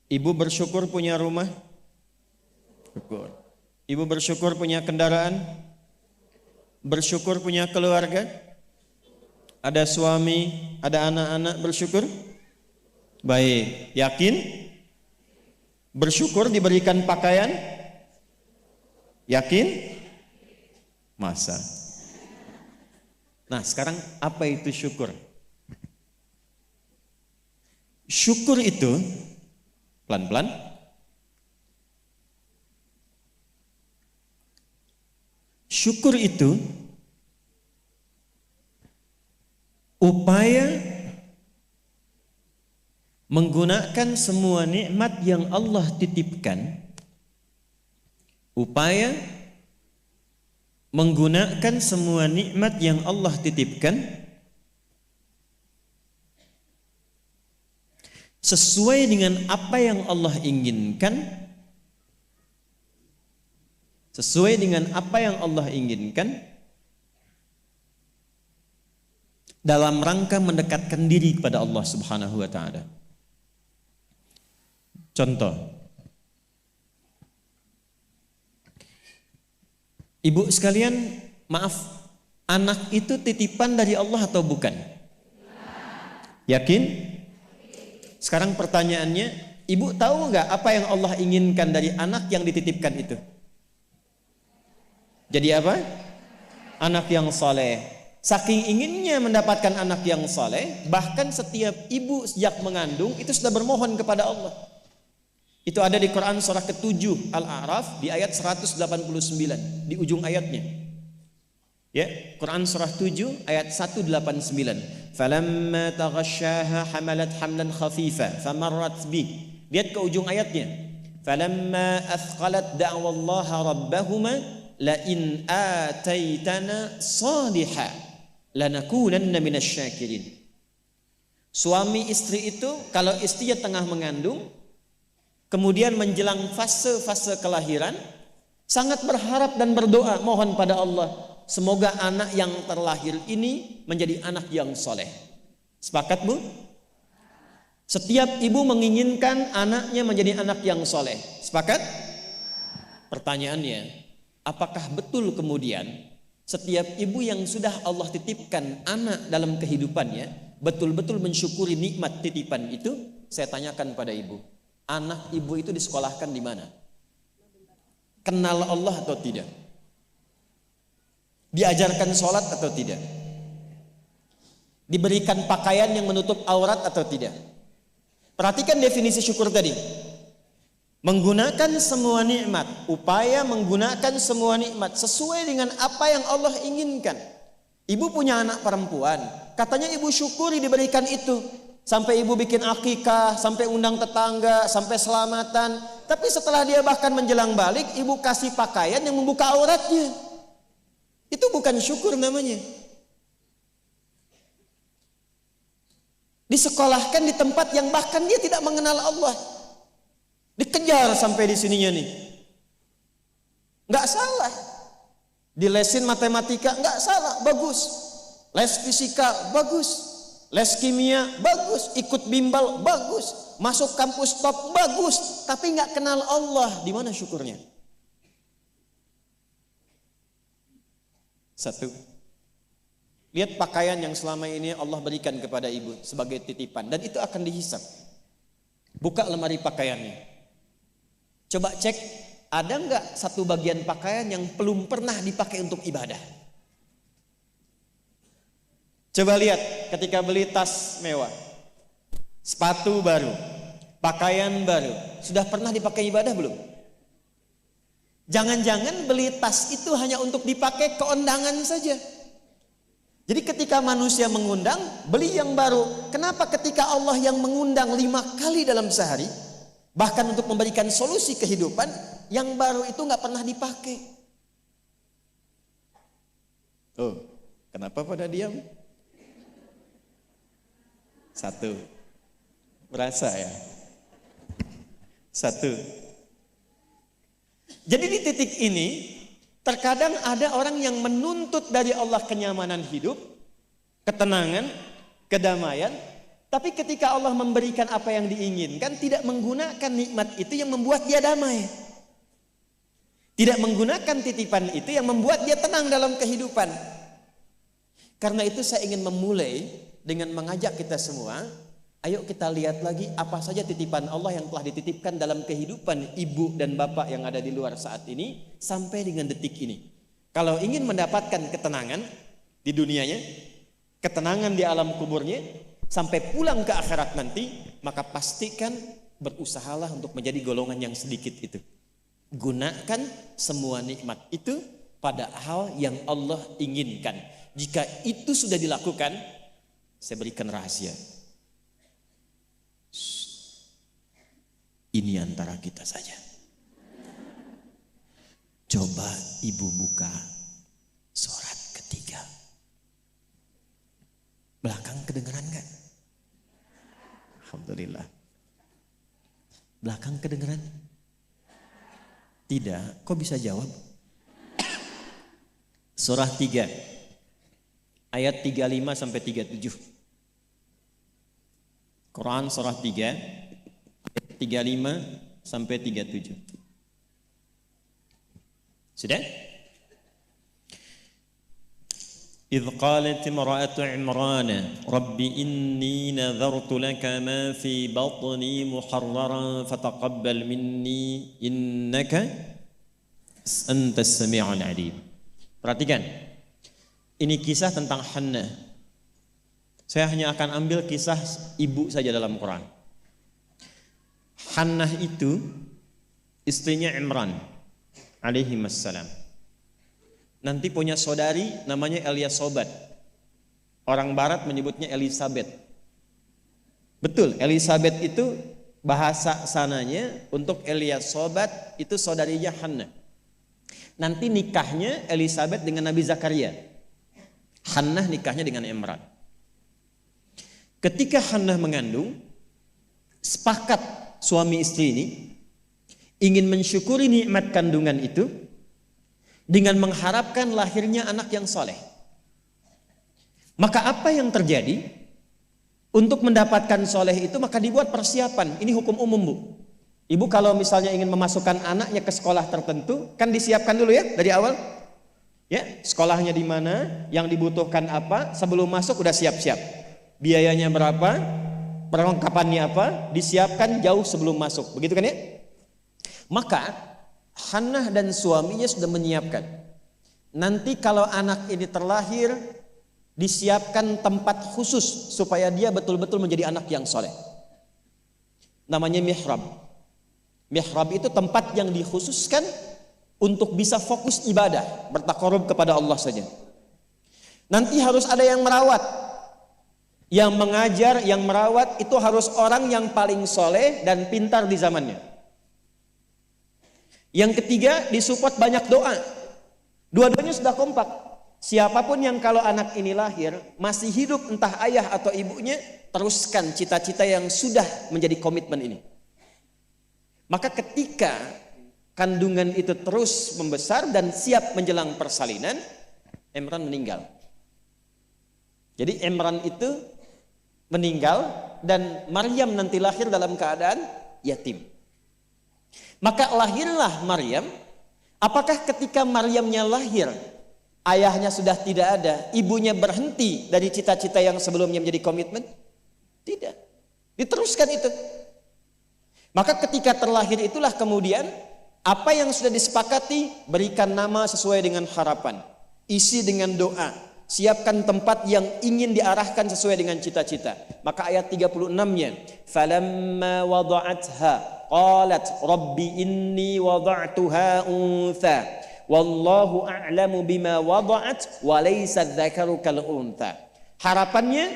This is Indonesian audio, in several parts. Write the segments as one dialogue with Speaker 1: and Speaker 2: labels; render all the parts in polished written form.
Speaker 1: Ibu bersyukur punya rumah? Syukur. Ibu bersyukur punya kendaraan? Bersyukur punya keluarga? Ada suami, ada anak-anak, bersyukur? Baik, yakin? Bersyukur diberikan pakaian? Yakin? Masa? Nah, sekarang apa itu syukur? Syukur itu pelan-pelan. Syukur itu upaya menggunakan semua nikmat yang Allah titipkan, upaya menggunakan semua nikmat yang Allah titipkan sesuai dengan apa yang Allah inginkan, sesuai dengan apa yang Allah inginkan, dalam rangka mendekatkan diri kepada Allah Subhanahu wa taala. Contoh, ibu sekalian, maaf, anak itu titipan dari Allah atau bukan? Yakin? Sekarang pertanyaannya, ibu tahu nggak apa yang Allah inginkan dari anak yang dititipkan itu? Jadi apa? Anak yang saleh. Saking inginnya mendapatkan anak yang saleh, bahkan setiap ibu sejak mengandung itu sudah bermohon kepada Allah. Itu ada di Quran surah ke-7 Al-A'raf di ayat 189 di ujung ayatnya. Ya, Quran surah 7 ayat 189. Falamma taghasyaha hamalat hamlan khafifa famarrat bi. Lihat ke ujung ayatnya. Falamma athqalat da'wallaha rabbahuma la in ataitana salihah lanakunanna minasyakirin. Suami istri itu kalau istrinya tengah mengandung, kemudian menjelang fase-fase kelahiran, sangat berharap dan berdoa mohon pada Allah, semoga anak yang terlahir ini menjadi anak yang soleh. Sepakat, Bu? Setiap ibu menginginkan anaknya menjadi anak yang soleh. Sepakat? Pertanyaannya, apakah betul kemudian setiap ibu yang sudah Allah titipkan anak dalam kehidupannya betul-betul mensyukuri nikmat titipan itu? Saya tanyakan pada ibu, anak ibu itu disekolahkan di mana? Kenal Allah atau tidak? Diajarkan sholat atau tidak? Diberikan pakaian yang menutup aurat atau tidak? Perhatikan definisi syukur tadi. Menggunakan semua nikmat, upaya menggunakan semua nikmat sesuai dengan apa yang Allah inginkan. Ibu punya anak perempuan, katanya ibu syukuri diberikan itu. Sampai ibu bikin akikah, sampai undang tetangga, sampai selamatan. Tapi setelah dia bahkan menjelang balik, ibu kasih pakaian yang membuka auratnya. Itu bukan syukur namanya. Disekolahkan di tempat yang bahkan dia tidak mengenal Allah. Dikejar sampai di sininya nih. Nggak salah. Dilesin matematika, nggak salah, bagus. Les fisika, bagus. Les kimia, bagus. Ikut bimbel, bagus. Masuk kampus top, bagus. Tapi nggak kenal Allah, di mana syukurnya? Satu, lihat pakaian yang selama ini Allah berikan kepada ibu sebagai titipan, dan itu akan dihisap. Buka lemari pakaiannya. Coba cek, ada nggak satu bagian pakaian yang belum pernah dipakai untuk ibadah? Coba lihat ketika beli tas mewah, sepatu baru, pakaian baru, sudah pernah dipakai ibadah belum? Jangan-jangan beli tas itu hanya untuk dipakai keundangan saja. Jadi ketika manusia mengundang, beli yang baru. Kenapa ketika Allah yang mengundang 5 kali dalam sehari, bahkan untuk memberikan solusi kehidupan, yang baru itu nggak pernah dipakai? Oh, kenapa pada diam? Satu, merasa ya. Satu. Jadi di titik ini, terkadang ada orang yang menuntut dari Allah kenyamanan hidup, ketenangan, kedamaian, Tapi ketika Allah memberikan apa yang diinginkan, tidak menggunakan nikmat itu yang membuat dia damai. Tidak menggunakan titipan itu yang membuat dia tenang dalam kehidupan. Karena itu saya ingin memulai dengan mengajak kita semua, ayo kita lihat lagi apa saja titipan Allah yang telah dititipkan dalam kehidupan ibu dan bapak yang ada di luar saat ini sampai dengan detik ini. Kalau ingin mendapatkan ketenangan di dunianya, ketenangan di alam kuburnya, sampai pulang ke akhirat nanti, maka pastikan berusahalah untuk menjadi golongan yang sedikit itu. Gunakan semua nikmat itu pada hal yang Allah inginkan. Jika itu sudah dilakukan, saya berikan rahasia. Ini antara kita saja. Coba ibu buka surat ketiga. Belakang kedengeran gak? Alhamdulillah. Belakang kedengeran? Tidak. Kok bisa jawab? Surah 3 ayat 35 sampai 37. Quran surah 3 ayat 35 sampai 37. Sudah? إذ قالت امرأة عمران رب إني نذرت لك ما في بطني محررا فتقبل مني إنك أنت السميع العليم. Perhatikan, ini kisah tentang Hannah. Saya hanya akan ambil kisah ibu saja dalam Quran. Hannah itu istrinya Imran alaihi wassalam. Nanti punya saudari namanya Eliasobat. Orang barat menyebutnya Elizabeth. Betul, Elizabeth itu bahasa sananya untuk Eliasobat itu saudarinya Hannah. Nanti nikahnya Elizabeth dengan Nabi Zakaria. Hannah nikahnya dengan Imran. Ketika Hannah mengandung, sepakat suami istri ini ingin mensyukuri nikmat kandungan itu dengan mengharapkan lahirnya anak yang soleh. Maka apa yang terjadi? Untuk mendapatkan soleh itu maka dibuat persiapan. Ini hukum umum, Bu. Ibu kalau misalnya ingin memasukkan anaknya ke sekolah tertentu, kan disiapkan dulu ya dari awal. Ya, sekolahnya di mana, yang dibutuhkan apa, sebelum masuk udah siap-siap. Biayanya berapa, perlengkapannya apa, disiapkan jauh sebelum masuk. Begitu kan ya? Maka Hannah dan suaminya sudah menyiapkan. Nanti kalau anak ini terlahir, disiapkan tempat khusus supaya dia betul-betul menjadi anak yang soleh. Namanya mihrab. Mihrab itu tempat yang dikhususkan untuk bisa fokus ibadah, bertakarub kepada Allah saja. Nanti harus ada yang merawat. Yang mengajar, yang merawat itu harus orang yang paling soleh dan pintar di zamannya. Yang ketiga, disupport banyak doa. Dua-duanya sudah kompak. Siapapun yang kalau anak ini lahir masih hidup, entah ayah atau ibunya, teruskan cita-cita yang sudah menjadi komitmen ini. Maka ketika kandungan itu terus membesar dan siap menjelang persalinan, Imran meninggal. Jadi Imran itu meninggal dan Maryam nanti lahir dalam keadaan yatim. Maka lahirlah Maryam. Apakah ketika Maryamnya lahir, ayahnya sudah tidak ada, ibunya berhenti dari cita-cita yang sebelumnya menjadi komitmen? Tidak. Diteruskan itu. Maka ketika terlahir itulah kemudian apa yang sudah disepakati, berikan nama sesuai dengan harapan, isi dengan doa, siapkan tempat yang ingin diarahkan sesuai dengan cita-cita. Maka ayat 36-nya, falamma wada'atha qalat rabbi inni wada'tuha untha wallahu a'lamu bima wada'at wa laysa dzakaru kal untha. Harapannya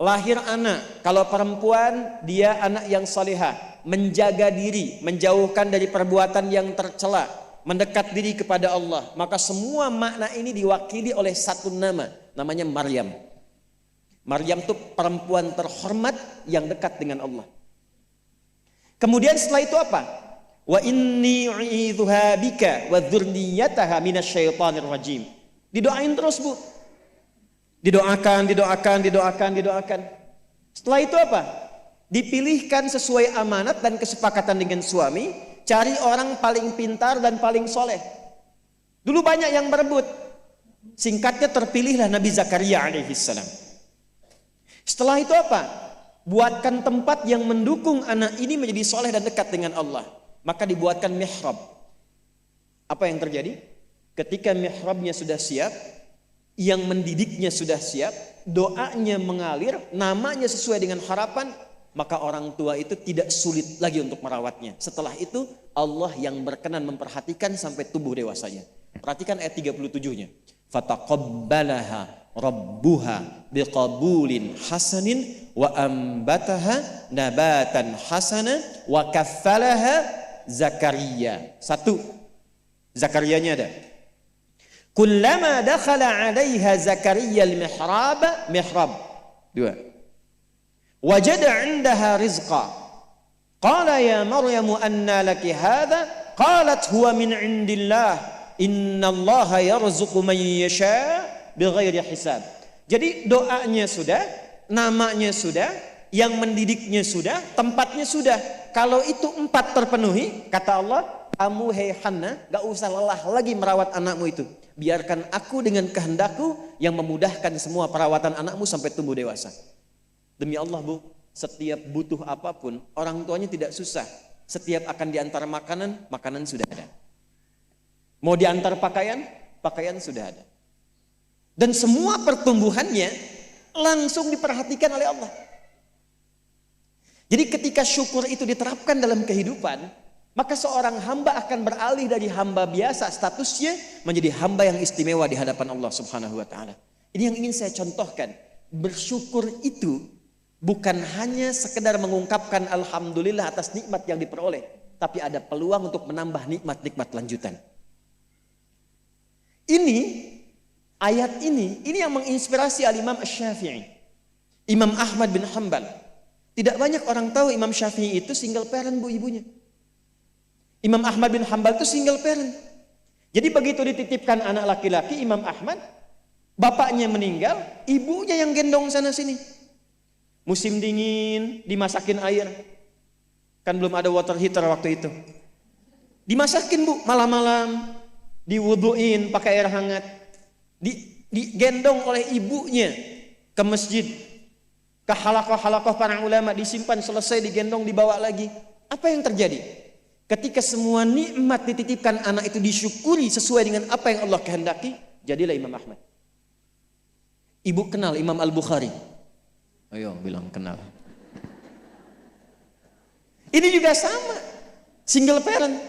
Speaker 1: lahir anak, kalau perempuan dia anak yang salihah, menjaga diri, menjauhkan dari perbuatan yang tercela, mendekat diri kepada Allah. Maka semua makna ini diwakili oleh satu nama, namanya Maryam. Maryam itu perempuan terhormat yang dekat dengan Allah. Kemudian setelah itu apa? Wa inni u'idzuha bika wa dzurriyyataha minasyaitonir rajim. Didoain terus, Bu. Didoakan. Setelah itu apa? Dipilihkan sesuai amanat dan kesepakatan dengan suami, cari orang paling pintar dan paling soleh. Dulu banyak yang berebut. Singkatnya terpilihlah Nabi Zakaria alaihissalam. Setelah itu apa? Buatkan tempat yang mendukung anak ini menjadi soleh dan dekat dengan Allah. Maka dibuatkan mihrab. Apa yang terjadi? Ketika mihrabnya sudah siap, yang mendidiknya sudah siap, doanya mengalir, namanya sesuai dengan harapan, maka orang tua itu tidak sulit lagi untuk merawatnya. Setelah itu Allah yang berkenan memperhatikan sampai tumbuh dewasanya. Perhatikan ayat 37-nya. Fataqabbalaha rabbuha biqabulin hasanin wa ambataha nabatan hasana wa kaffalaha Zakaria. Satu, Zakariyanya ada. Kullama dakhala 'alaiha Zakaria al-mihrab. Dua. Wajada 'indaha rizqa. Qala ya Maryam anna laki hadha? Qalat huwa min 'indillah. Innallaha yarzuqu man yasha' bighairi hisab. Jadi doanya sudah, namanya sudah, yang mendidiknya sudah, tempatnya sudah. Kalau itu 4 terpenuhi, kata Allah, kamu hei Hannah, gak usah lelah lagi merawat anakmu itu. Biarkan aku dengan kehendakku yang memudahkan semua perawatan anakmu sampai tumbuh dewasa. Demi Allah Bu, setiap butuh apapun, orang tuanya tidak susah. Setiap akan diantar makanan, makanan sudah ada. Mau diantar pakaian, pakaian sudah ada. Dan semua pertumbuhannya langsung diperhatikan oleh Allah. Jadi ketika syukur itu diterapkan dalam kehidupan, maka seorang hamba akan beralih dari hamba biasa statusnya menjadi hamba yang istimewa di hadapan Allah Subhanahu wa taala. Ini yang ingin saya contohkan. Bersyukur itu bukan hanya sekedar mengungkapkan alhamdulillah atas nikmat yang diperoleh, tapi ada peluang untuk menambah nikmat-nikmat lanjutan. Ini ayat ini yang menginspirasi Al-Imam Asy-Syafi'i, Imam Ahmad bin Hanbal. Tidak banyak orang tahu Imam Syafi'i itu single parent Bu ibunya. Imam Ahmad bin Hanbal itu single parent. Jadi begitu dititipkan anak laki-laki Imam Ahmad, bapaknya meninggal, ibunya yang gendong sana sini. Musim dingin, dimasakin air. Kan belum ada water heater waktu itu. Dimasakin Bu, malam-malam, diwuduin pakai air hangat. Digendong oleh ibunya ke masjid, ke halakoh-halakoh para ulama, disimpan, selesai digendong, dibawa lagi. Apa yang terjadi? Ketika semua nikmat dititipkan anak itu disyukuri sesuai dengan apa yang Allah kehendaki, jadilah Imam Ahmad. Ibu kenal Imam Al-Bukhari? Ayo bilang kenal. Ini juga sama, single parent.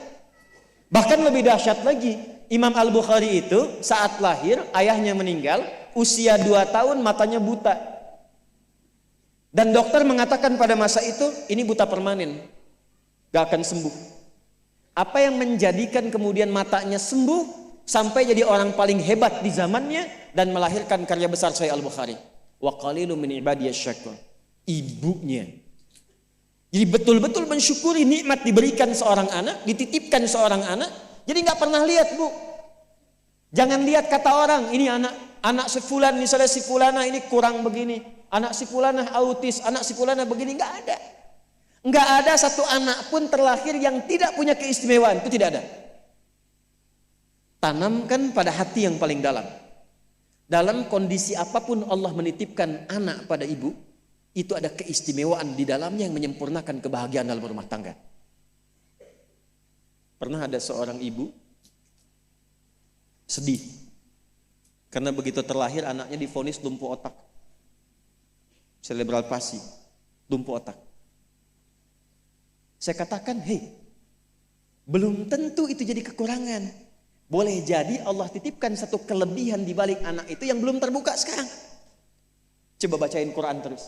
Speaker 1: Bahkan lebih dahsyat lagi, Imam Al-Bukhari itu saat lahir ayahnya meninggal, usia 2 tahun matanya buta. Dan dokter mengatakan pada masa itu ini buta permanen, gak akan sembuh. Apa yang menjadikan kemudian matanya sembuh sampai jadi orang paling hebat di zamannya dan melahirkan karya besar Sahih Al-Bukhari. Wa qalilun min ibadiyasy syakur. Ibunya. Jadi betul-betul mensyukuri nikmat diberikan seorang anak, dititipkan seorang anak. Jadi nggak pernah lihat Bu. Jangan lihat kata orang ini anak si fulan, misalnya si fulana ini kurang begini, anak si fulana autis, anak si fulana begini, nggak ada. Nggak ada satu anak pun terlahir yang tidak punya keistimewaan, itu tidak ada. Tanamkan pada hati yang paling dalam. Dalam kondisi apapun Allah menitipkan anak pada ibu, itu ada keistimewaan di dalamnya yang menyempurnakan kebahagiaan dalam rumah tangga. Pernah ada seorang ibu sedih karena begitu terlahir anaknya divonis lumpuh otak, cerebral palsy, lumpuh otak. Saya katakan, hei, belum tentu itu jadi kekurangan. Boleh jadi Allah titipkan satu kelebihan di balik anak itu yang belum terbuka sekarang. Coba bacain Quran terus.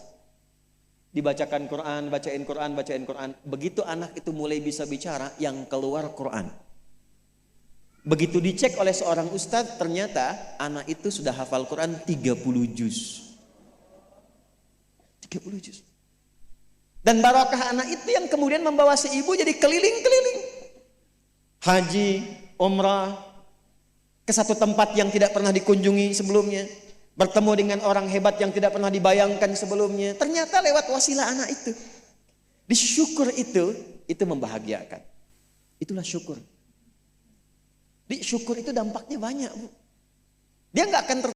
Speaker 1: Dibacakan Quran, bacain Quran, bacain Quran. Begitu anak itu mulai bisa bicara, yang keluar Quran. Begitu dicek oleh seorang ustadz, ternyata anak itu sudah hafal Quran 30 juz. 30 juz. Dan barakah anak itu yang kemudian membawa si ibu jadi keliling-keliling. Haji, umrah, ke satu tempat yang tidak pernah dikunjungi sebelumnya. bertemu dengan orang hebat yang tidak pernah dibayangkan sebelumnya. Ternyata lewat wasilah anak itu. Disyukur itu membahagiakan. Itulah syukur. Syukur itu dampaknya banyak, Bu. Dia nggak akan